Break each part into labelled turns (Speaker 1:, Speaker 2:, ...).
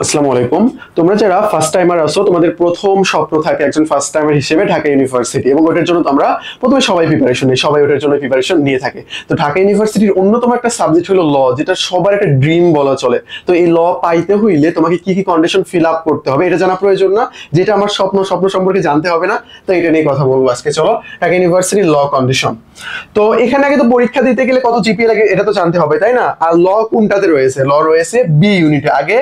Speaker 1: আসসালামু আলাইকুম। তোমরা যারা ফার্স্ট টাইমার আছো, তোমাদের প্রথম স্বপ্ন থাকে একজন ফার্স্ট টাইমার হিসেবে ঢাকা ইউনিভার্সিটি, এবং ওটার জন্য তোমরা প্রথমে সবাই প্রিপারেশন নিই, সবাই ওটার জন্য প্রিপারেশন নিয়ে থাকে। তো ঢাকা ইউনিভার্সিটির অন্যতম একটা সাবজেক্ট হলো ল, যেটা সবার একটা ড্রিম বলা চলে। তো এই ল পাইতে হইলে তোমাকে কি কি কন্ডিশন ফিল আপ করতে হবে এটা জানা প্রয়োজন না? যেটা আমার স্বপ্ন সম্পর্কে জানতে হবে না? তো এটা নিয়ে কথা বলবো আজকে। চলো, ঢাকা ইউনিভার্সিটির ল কন্ডিশন। তো এখানে আগে তো পরীক্ষা দিতে গেলে কত জিপিএ লাগে এটা তো জানতে হবে, তাই না? আর ল কোনটাতে রয়েছে? ল রয়েছে বি ইউনিটে। আগে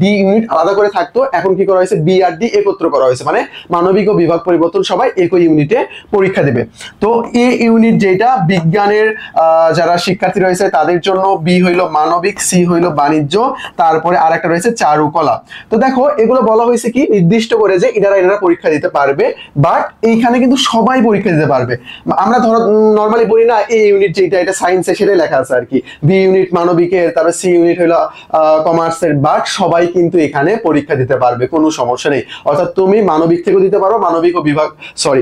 Speaker 1: ডি ইউনিট আলাদা করে থাকতো, এখন কি করা হয়েছে? বি আর ডি একত্র করা হয়েছে, মানে মানবিক ও বিভাগ পরিবর্তন সবাই একই ইউনিটে পরীক্ষা দেবে। তো এ ইউনিট যেটা বিজ্ঞানের যারা শিক্ষার্থী রয়েছে তাদের জন্য, বি হইলো মানবিক, সি হইলো বাণিজ্য, তারপরে আর একটা রয়েছে চারুকলা। তো দেখো, এগুলো বলা হয়েছে কি নির্দিষ্ট করে যে এনারা পরীক্ষা দিতে পারবে, বাট এইখানে কিন্তু সবাই পরীক্ষা দিতে পারবে। আমরা ধরো নর্মালি বলি না, এ ইউনিট যেটা এটা সায়েন্সে, সেটাই লেখা আছে আর কি, বি ইউনিট মানবিকের, তারপর সি ইউনিট হলো কমার্সের, বাট সবাই কিন্তু এখানে পরীক্ষা দিতে পারবে, কোনো সমস্যা নেই। অর্থাৎ তুমি মানবিক থেকেও দিতে পারো, মানবিক ও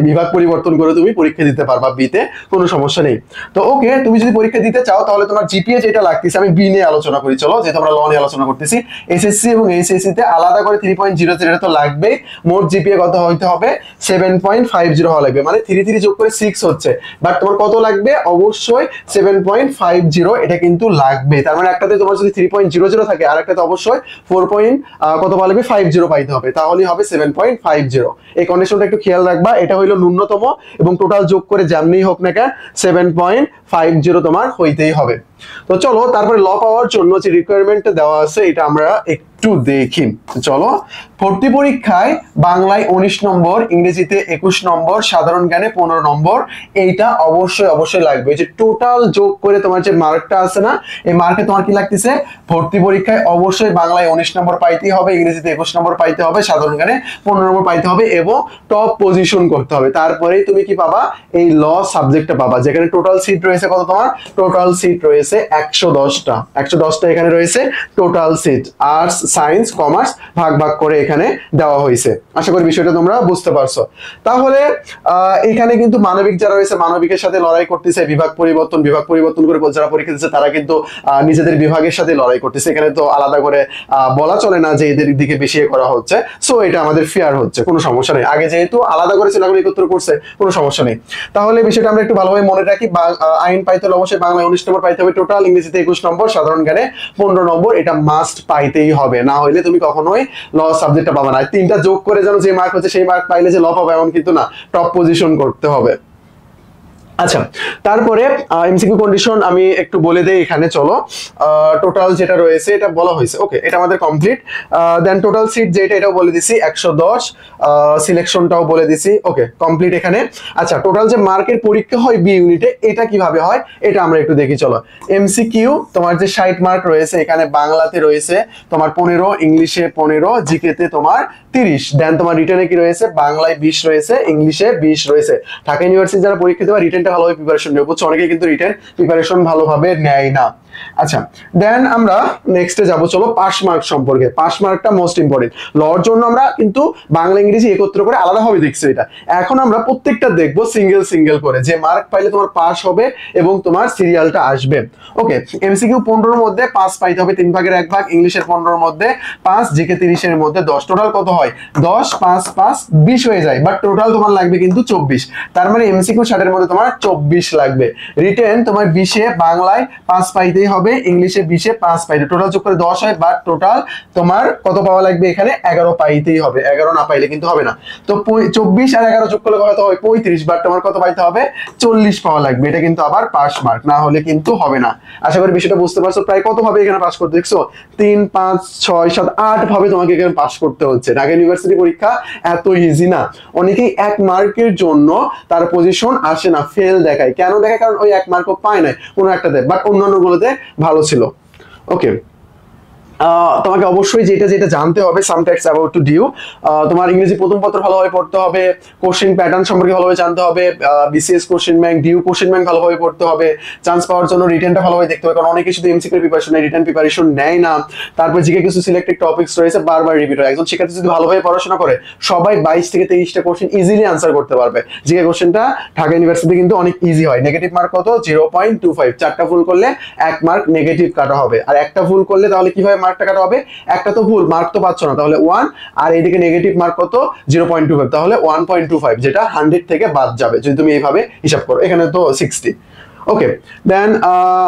Speaker 1: বিভাগ পরিবর্তন করে তুমি পরীক্ষা দিতে পারবা বিতে, কোনো সমস্যা নেই। তো ওকে, তুমি যদি পরীক্ষা দিতে চাও তাহলে তোমার জিপিএ যেটা লাগতেছে, আমি বি নিয়ে আলোচনা করি চলো, যেহেতু আমরা ল নিয়ে আলোচনা করতেছি। এসএসসি এবং এইচএসসি তে আলাদা করে 3.00 এটা তো লাগবেই। মোট জিপিএ কত হইতে হবে? 7.50 হওয়া লাগবে, মানে 3 যোগ করে 6 হচ্ছে। বাট তোমার কত লাগবে? অবশ্যই 7.50 এটা কিন্তু লাগবে। তার মানে একটাতে তোমার যদি 3.00 থাকে, আর একটাতে অবশ্যই 4. কত পাওয়া লাগবে? 50 পাইতে হবে, তাহলেই হবে 7.50। এই কন্ডিশনটা একটু খেয়াল রাখবা, এটা হইলো ন্যূনতম, এবং টোটাল যোগ করে যেমনি হোক না কেন 7.50 তোমার হইতেই হবে। তো চলো, তারপরে ল পাওয়ার জন্য যে রিকোয়ারমেন্টটা দেওয়া আছে এটা আমরা একটু দেখি। চলো, ভর্তি পরীক্ষায় বাংলায় 19 নম্বর, ইংরেজিতে 21 নম্বর, সাধারণ জ্ঞানে 15 নম্বর, এইটা অবশ্যই লাগবে। যে টোটাল যোগ করে তোমার যে মার্কটা আছে না, এই মার্কে তোমার কি লাগতেছে? ভর্তি পরীক্ষায় অবশ্যই বাংলায় 19 নম্বর পাইতেই হবে, ইংরেজিতে 21 নম্বর পাইতে হবে, সাধারণ জ্ঞানে 15 নম্বর পাইতে হবে, এবং টপ পজিশন করতে হবে। তারপরেই তুমি কি পাবা? এই ল সাবজেক্টটা পাবা, যেখানে টোটাল সিট রয়েছে কত? তোমার টোটাল সিট রয়েছে 110টা। 110টা এখানে রয়েছে total seat. Arts, science, commerce ভাগ করে এখানে দেওয়া হয়েছে। আশা করি বিষয়টা তোমরা বুঝতে পারছো। তাহলে এখানে কিন্তু মানবিক যারা রয়েছে, মানবিকের সাথে লড়াই করতেছে, বিভাগ পরিবর্তন করে যারা পরীক্ষা দিচ্ছে তারা কিন্তু নিজেদের বিভাগের সাথে লড়াই করতেছে। এখানে তো আলাদা করে বলা চলে না যে এদের দিকে বেশি করা হচ্ছে, সো এটা আমাদের ফেয়ার হচ্ছে, কোনো সমস্যা নেই। আগে যেহেতু আলাদা করেছিল, এখন একত্র করছে, কোনো সমস্যা নেই। তাহলে বিষয়টা আমরা একটু ভালোভাবে মনে রাখি। আইন পাইতে হলে অবশ্যই বাংলায় 19 নম্বর পাইতে হবে টোটাল, ইংরেজিতে 21 নম্বর, সাধারণ জ্ঞানে 15 নম্বর, এটা মাস্ট পাইতেই হবে, না হইলে তুমি কখনোই ল সাবজেক্টটা পাবে না। তিনটা যোগ করে যেন যে মার্ক হচ্ছে সেই মার্ক পাইলে যে ল পাবে এমন কিন্তু না, টপ পজিশন করতে হবে। আচ্ছা, তারপরে এমসিকিউ কন্ডিশন আমি একটু বলে দেই এখানে। চলো, টোটাল যেটা রয়েছে এটা বলা হয়েছে, ওকে, এটা আমাদের কমপ্লিট। দেন টোটাল সিট যেটা, এটাও বলে দিছি 110, সিলেকশনটাও বলে দিছি, ওকে, কমপ্লিট এখানে। আচ্ছা, টোটাল যে মার্কের পরীক্ষা হয় বি ইউনিটে, এটা কিভাবে হয় এটা আমরা একটু দেখি। চলো, এমসিকিউ তোমার যে 60 মার্ক রয়েছে, এখানে বাংলাতে রয়েছে তোমার 15, ইংলিশে 15, জিকেতে তোমার 30, দেন তোমার রিটেনে কি রয়েছে? বাংলায় 20 রয়েছে, ইংলিশে 20 রয়েছে। ঢাকা ইউনিভার্সিটি যারা পরীক্ষা দেওয়া, রিটেনটা ভালোভাবে প্রিপারেশন নেবে, বুঝছো? অনেকে কিন্তু রিটেন প্রিপারেশন ভালোভাবে নেয় না। আচ্ছা, দেন আমরা নেক্সটে যাব। চলো, পাস মার্ক সম্পর্কে। পাস মার্কটা মোস্ট ইম্পর্টেন্ট। লর জন্য আমরা কিন্তু বাংলা ইংরেজি একত্র করে আলাদাভাবে দেখছি এটা, এখন আমরা প্রত্যেকটা দেখবো সিঙ্গেল করে, যে মার্ক পাইলে তোমার পাস হবে এবং তোমার সিরিয়ালটা আসবে। ওকে, এমসিকিউ 15 এর মধ্যে 5 পাইতে হবে, 3 ভাগের 1 ভাগ, ইংলিশের 15 এর মধ্যে 5, জিকে 30 এর মধ্যে 10, টোটাল কত হয়? 10, 5, 5, 20 হয়ে যায়, বাট টোটাল তোমার লাগবে কিন্তু 24। তার মানে এমসিকিউ 60 এর মধ্যে তোমার 24 লাগবে। রিটেন তোমার 20-এ বাংলায় 5 পাইতেই হবে, ইংলিশে 20-এ 5 পাইতে, টোটাল যোগ করে 10 হয়, বাট টোটাল তোমার কত পাওয়া লাগবে? এখানে 11 পাইতেই হবে, 11 না পাইলে কিন্তু হবে না। তো 24 আর 11 যোগ করলে কত হয়? 35, বাট তোমার কত পাইতে হবে? 40 পাওয়া লাগবে। এটা কিন্তু আবার পাস মার্ক, না হলে কিন্তু হবে না। আশা করি বিষয়টা বুঝতে পারছো। প্রায় কত ভাবে এখানে পাস করতে দেখছো? 3, 5, 6, 7, 8 ভাবে তোমাকে এখানে পাস করতে হচ্ছে। ঢাকা ইউনিভার্সিটি পরীক্ষা এত ইজি না। অনেকেই 1 মার্কের জন্য তার পজিশন আসে না, ফেল দেখায়। কেন দেখায়? কারণ ওই 1 মার্কও পায় না কোনো একটাতে, বাট অন্যান্য গুলোতে ভালো ছিল। ওকে, তোমাকে অবশ্যই যেটা জানতে হবে, সাম ফ্যাক্টস অ্যাবাউট টু ডিউ। তোমার ইংরেজি প্রথম পত্র ভালোভাবে পড়তে হবে, কোশ্চেন প্যাটার্ন সম্পর্কে ভালোভাবে জানতে হবে, BCS question bank, DU question bank ভালোভাবে পড়তে হবে, চান্স পাওয়ার জন্য রিটেনটা ভালোভাবে দেখতে হবে, কারণ অনেকে শুধু এমসিকিউ প্রিপারেশন নেয়, রিটেন প্রিপারেশন নেয় না। তারপর জিকে কিছু সিলেক্টেড টপিকস রয়েছে, বারবার রিপিট হয়। একজন শিক্ষার্থী যদি ভালোভাবে পড়াশোনা করে, সবাই 22 থেকে 23টা কোশ্চেন ইজিলি আনসার করতে পারবে। জিকে কোশ্চেনটা ঢাকা ইউনিভার্সিটি কিন্তু অনেক ইজি হয়। নেগেটিভ মার্ক কত? 0.25, 4টা ভুল করলে 1 মার্ক নেগেটিভ কাটা হবে, আর একটা ভুল করলে তাহলে কিভাবে মার্ক টাকাটা হবে, একটা তো ভুল, মার্ক তো পাচ্ছ না, তাহলে 1, আর এইদিকে নেগেটিভ মার্ক কত 0.25, তাহলে 1.25, যেটা 100 থেকে বাদ যাবে যদি তুমি এইভাবে হিসাব করো। এখানে তো 60। ওকে, দেন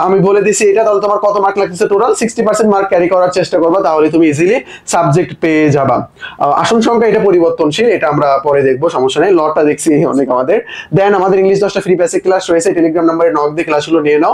Speaker 1: আমি বলে দিছি এটা, তাহলে তোমার কত মার্ক লাগতেছে টোটাল 60% মার্ক ক্যারি করার চেষ্টা করবা, তাহলে তুমি ইজিলি সাবজেক্ট পেয়ে যাবা। আসন সংখ্যা এটা পরিবর্তনশীল, এটা আমরা পরে দেখবো, সমস্যা নেই, লটটা দেখছি অনেক আমাদের। দেন আমাদের ইংলিশ 10টা ফ্রি বেসিক ক্লাস রয়েছে, টেলিগ্রাম নাম্বারে নক দিয়ে ক্লাসগুলো নিয়ে নাও,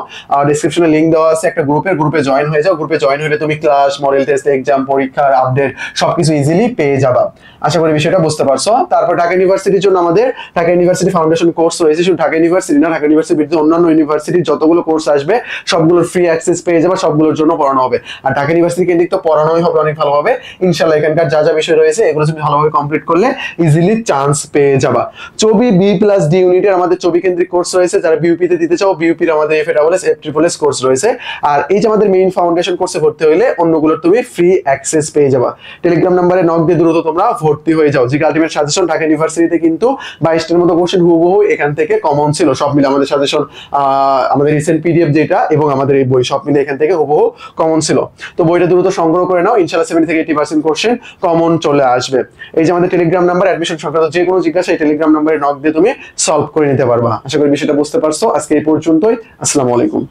Speaker 1: ডেসক্রিপশনে লিংক দেওয়া আছে একটা গ্রুপে জয়েন হয়ে যাও। গ্রুপে জয়েন হলে তুমি ক্লাস, মডেল টেস্ট, এক্সাম, পরীক্ষার আপডেট সবকিছু ইজিলি পেয়ে যাবা। আশা করি বিষয়টা বুঝতে পারছো। তারপর ঢাকা ইউনিভার্সিটির জন্য আমাদের ঢাকা ইউনিভার্সিটি ফাউন্ডেশন কোর্স রয়েছে, শুধু ঢাকা ইউনিভার্সিটি না, ঢাকা ইউনিভার্সিটির বিরুদ্ধে অন্যান্য ইউনিভার্সিটির যতগুলো কোর্স আসবে সবগুলোর ফ্রি অ্যাক্সেস পেয়ে যাবে, সবগুলোর জন্য পড়ানো হবে। আর ঢাকা ইউনিভার্সিটি কেন্দ্রিক তো পড়ানোই হবে অনেক ভালোভাবে ইনশাআল্লাহ। এখানকার যা যা বিষয় রয়েছে এগুলো তুমি ভালোভাবে কমপ্লিট করলে ইজিলি চান্স পেয়ে যাবা। চবি বি+ডি ইউনিটের আমাদের চবি কেন্দ্রিক কোর্স রয়েছে, যারা বিউপি তে দিতে চাও বিউপির আমাদের এফএডব্লিউএস এফএসএস কোর্স রয়েছে। আর এই যে আমাদের মেইন ফাউন্ডেশন কোর্সে ভর্তি হইলে অন্যগুলোর তুমি ফ্রি অ্যাক্সেস পেয়ে যাবা। টেলিগ্রাম নাম্বারে নক দিয়ে দ্রুত তোমরা ভর্তি হয়ে যাও। যে আলটিমেট সাজেশন ঢাকা ইউনিভার্সিটিতে কিন্তু 22টার মতো কোশ্চেন হুবহু এখান থেকে কমন ছিল, সব মিলে আমাদের সাজেশন, আমাদের রিসেন্ট পিডিএফ যেটা এবং আমাদের এই বই সব মিলে এখান থেকে হুবহু কমন ছিল। তো বইটা দ্রুত সংগ্রহ করে নাও, ইনশাআল্লাহ 70 থেকে 80% কোশ্চেন কমন চলে আসবে। এই যে আমাদের টেলিগ্রাম নাম্বার, অ্যাডমিশন সংক্রান্ত যে কোনো জিজ্ঞাসা এই টেলিগ্রাম নাম্বারে নক দিয়ে তুমি সলভ করে নিতে পারবা। আশা করি বিষয়টা বুঝতে পারছো। আজকে এই পর্যন্তই, আসসালামু আলাইকুম।